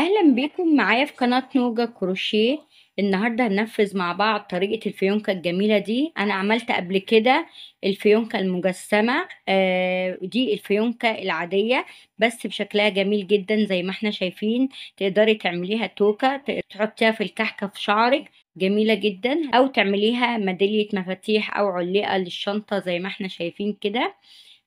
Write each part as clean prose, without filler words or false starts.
اهلا بيكم معايا في قناة نوجا كروشيه. النهاردة هننفذ مع بعض طريقة الفيونكة الجميلة دي. انا عملت قبل كده الفيونكة المجسمة، دي الفيونكة العادية بس بشكلها جميل جدا زي ما احنا شايفين. تقدري تعمليها توكة، تحطيها في الكحكة في شعرك، جميلة جدا، او تعمليها ميدالية مفاتيح او علقة للشنطة زي ما احنا شايفين كده.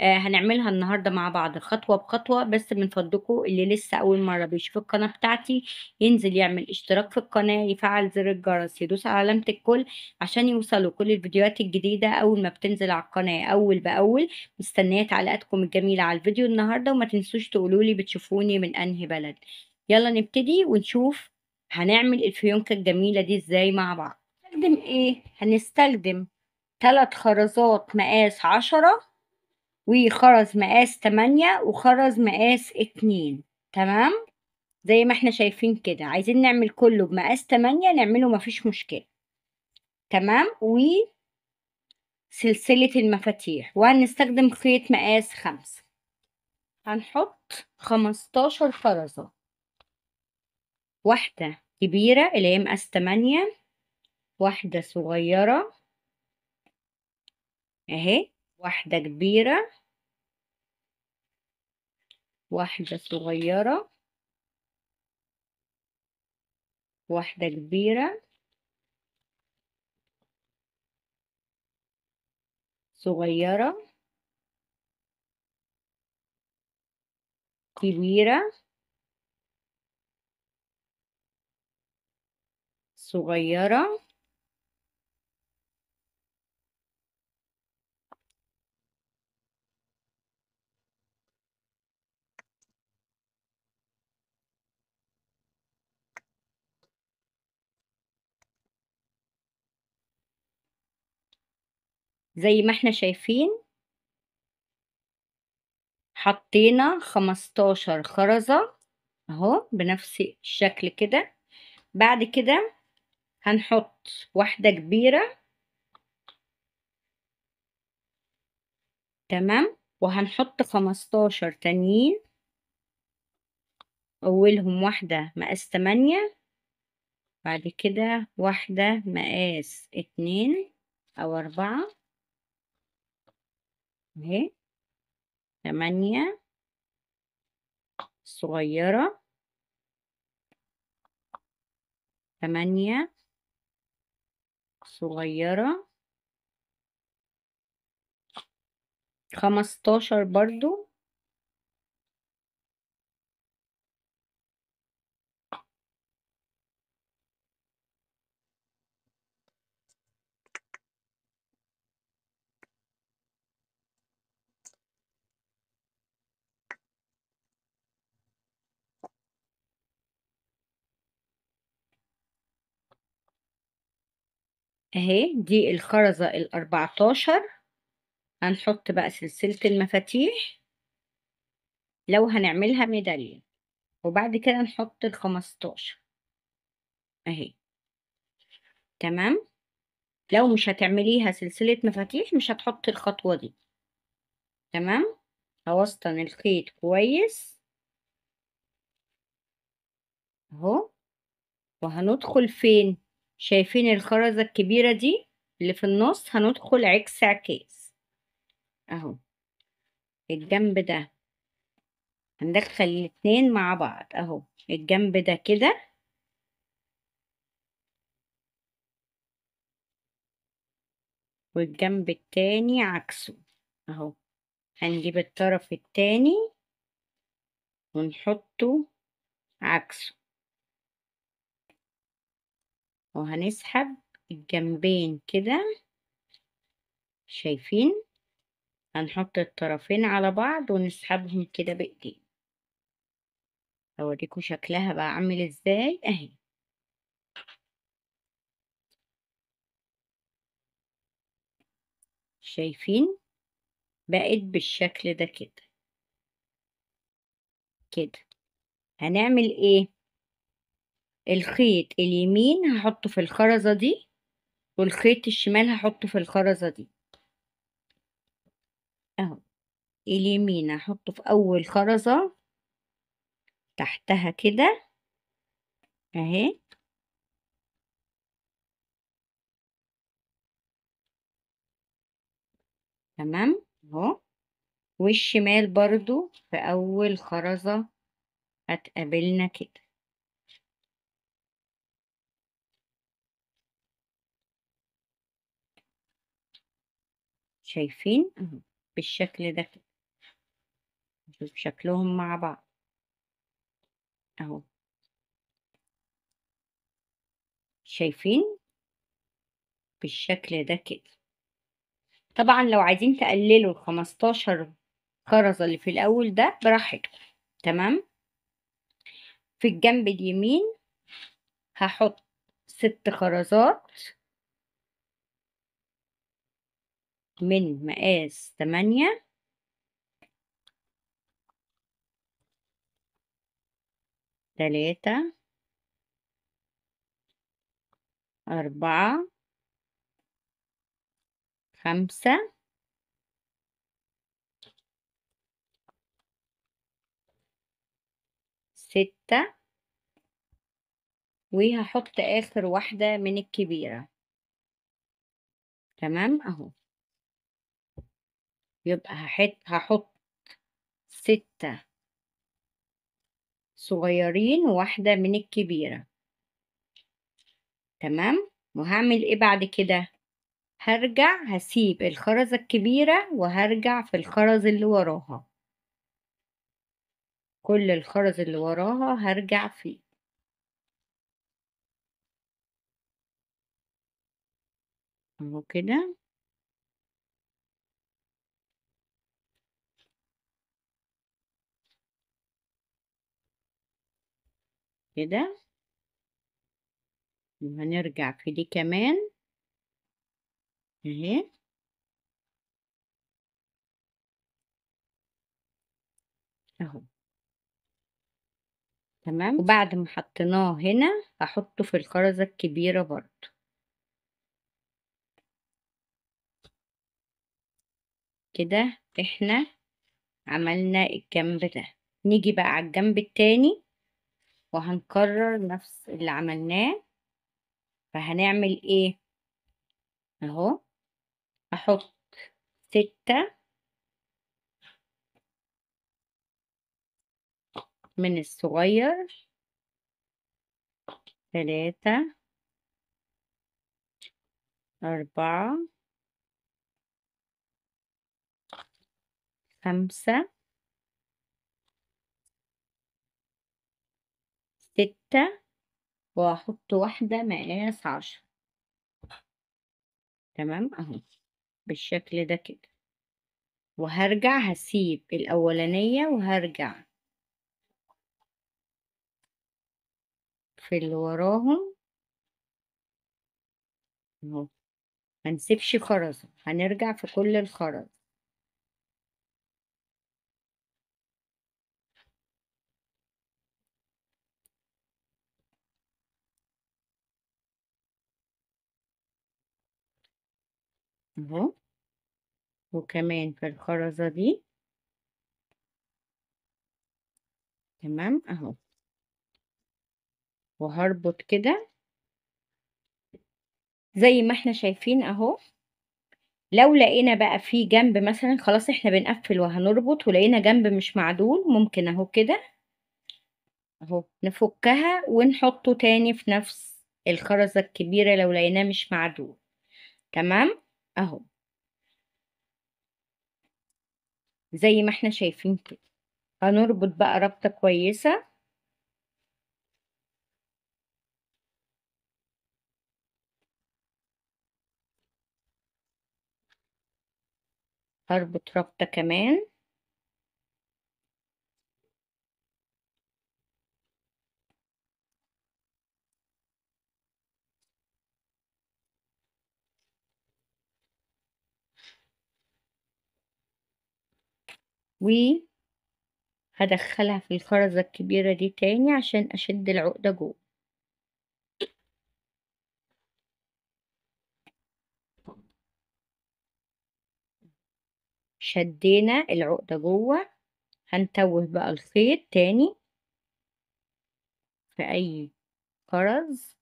هنعملها النهاردة مع بعض خطوة بخطوة، بس من فضلكم اللي لسه أول مرة بيشوف القناة بتاعتي ينزل يعمل اشتراك في القناة، يفعل زر الجرس، يدوس على علامة الكل عشان يوصلوا كل الفيديوهات الجديدة أول ما بتنزل على القناة أول بأول. مستنية تعليقاتكم الجميلة على الفيديو النهاردة، وما تنسوش تقولولي بتشوفوني من أنهي بلد. يلا نبتدي ونشوف هنعمل الفيونكة الجميلة دي ازاي مع بعض. هنستخدم ايه؟ هنستخدم 3 خرزات مقاس 10، وخرز مقاس 8، وخرز مقاس 2. تمام، زي ما احنا شايفين كده. عايزين نعمل كله بمقاس 8 نعمله مفيش مشكلة. تمام، وسلسلة المفاتيح، وهنستخدم خيط مقاس 5. هنحط 15 خرزة، واحدة كبيرة اللي هي مقاس 8، واحدة صغيرة اهي، واحدة كبيرة، واحدة صغيرة، واحدة كبيرة، صغيرة، كبيرة، صغيرة. زي ما احنا شايفين حطينا 15 خرزة اهو بنفس الشكل كده. بعد كده هنحط واحدة كبيرة، تمام، وهنحط 15 تانيين، اولهم واحدة مقاس 8، بعد كده واحدة مقاس 2 او 4 اهي، 8 صغيرة، 8 صغيرة، 15 برضو. اهي دي الخرزة ال14. هنحط بقى سلسلة المفاتيح لو هنعملها ميدالية، وبعد كده نحط ال15 اهي. تمام، لو مش هتعمليها سلسلة مفاتيح مش هتحطي الخطوة دي. تمام، هوسطن الخيط كويس اهو، وهندخل فين؟ شايفين الخرزة الكبيرة دي اللي في النص؟ هندخل عكس عكاز اهو، الجنب ده هندخل الاتنين مع بعض اهو، الجنب ده كده، والجنب التاني عكسه اهو. هنجيب الطرف التاني ونحطه عكسه، وهنسحب الجنبين كده. شايفين؟ هنحط الطرفين على بعض ونسحبهم كده بايدينا. اوريكم شكلها بقى عامل ازاي اهي. شايفين؟ بقت بالشكل ده كده كده. هنعمل ايه؟ الخيط اليمين هحطه في الخرزة دي، والخيط الشمال هحطه في الخرزة دي اهو. اليمين هحطه في اول خرزة تحتها كده، اهي. تمام اهو. والشمال برضو في اول خرزة هتقابلنا كده. شايفين اهو بالشكل ده كده. نشوف شكلهم مع بعض اهو. شايفين بالشكل ده كده. طبعا لو عايزين تقللوا ال15 خرزة اللي في الاول ده براحتكم. تمام. في الجنب اليمين هحط 6 خرزات من مقاس 8، 3، 4، 5، 6، وهحط آخر واحدة من الكبيرة. تمام اهو. يبقى هحط 6 صغيرين وواحدة من الكبيرة. تمام. وهعمل ايه بعد كده؟ هرجع هسيب الخرزة الكبيرة وهرجع في الخرز اللي وراها. كل الخرز اللي وراها هرجع فيه اهو كده. كده. وهنرجع في دي كمان اهي اهو. تمام. وبعد ما حطيناه هنا هحطه في الخرزة الكبيرة برضو. كده احنا عملنا الجنب ده. نيجي بقى على الجنب التاني وهنكرر نفس اللي عملناه. فهنعمل ايه؟ اهو. احط 6 من الصغير، 3، 4، 5، 6، وهحط واحدة مقاس 10. تمام اهو بالشكل ده كده. وهرجع هسيب الأولانية وهرجع في اللي وراهم اهو. منسيبش خرزة، هنرجع في كل الخرز. اهو. وكمان في الخرزة دي. تمام اهو. وهربط كده زي ما احنا شايفين اهو. لو لقينا بقى في جنب مثلا خلاص احنا بنقفل وهنربط ولقينا جنب مش معدول، ممكن اهو كده اهو نفكها ونحطه تاني في نفس الخرزة الكبيرة لو لقيناه مش معدول. تمام اهو زي ما احنا شايفين كده. هنربط بقى ربطة كويسة. هربط ربطة كمان. وهدخلها في الخرزة الكبيرة دي تاني عشان اشد العقدة جوه. شدينا العقدة جوه. هنتوه بقى الخيط تاني في اي خرز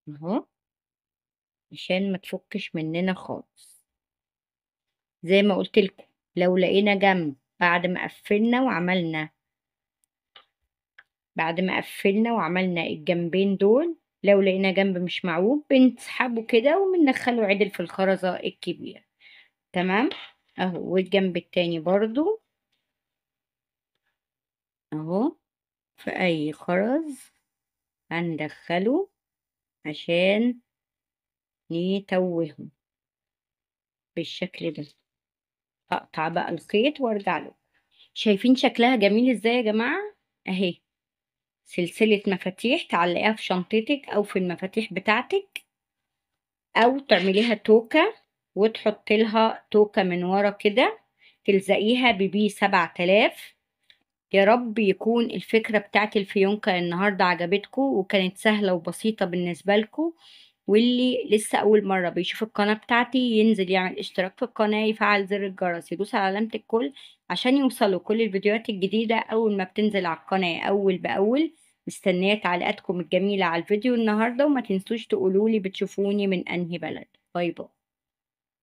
اهو، عشان ما تفكش مننا خالص. زي ما قلت لكم، لو لقينا جنب بعد ما قفلنا وعملنا الجنبين دول، لو لقينا جنب مش معوج بنسحبه كده وبندخله عدل في الخرزة الكبيرة. تمام. اهو، والجنب التاني برضو اهو، في اي خرز هندخله عشان نتوهه بالشكل ده. اقطع بقى الخيط وارجع له. شايفين شكلها جميل ازاي يا جماعة؟ اهي سلسلة مفاتيح تعلقيها في شنطتك او في المفاتيح بتاعتك، او تعمليها توكة وتحط لها توكة من ورا كده، تلزقيها ببي 7000. يا رب يكون الفكرة بتاعت الفيونكة النهاردة عجبتكم وكانت سهلة وبسيطة بالنسبة لكم. واللي لسه أول مرة بيشوف القناة بتاعتي ينزل يعمل اشتراك في القناة، يفعل زر الجرس، يدوس على علامة الكل عشان يوصلوا كل الفيديوهات الجديدة أول ما بتنزل على القناة أول بأول. مستنية تعليقاتكم الجميلة على الفيديو النهاردة، وما تنسوش تقولولي بتشوفوني من أنهي بلد. باي باي.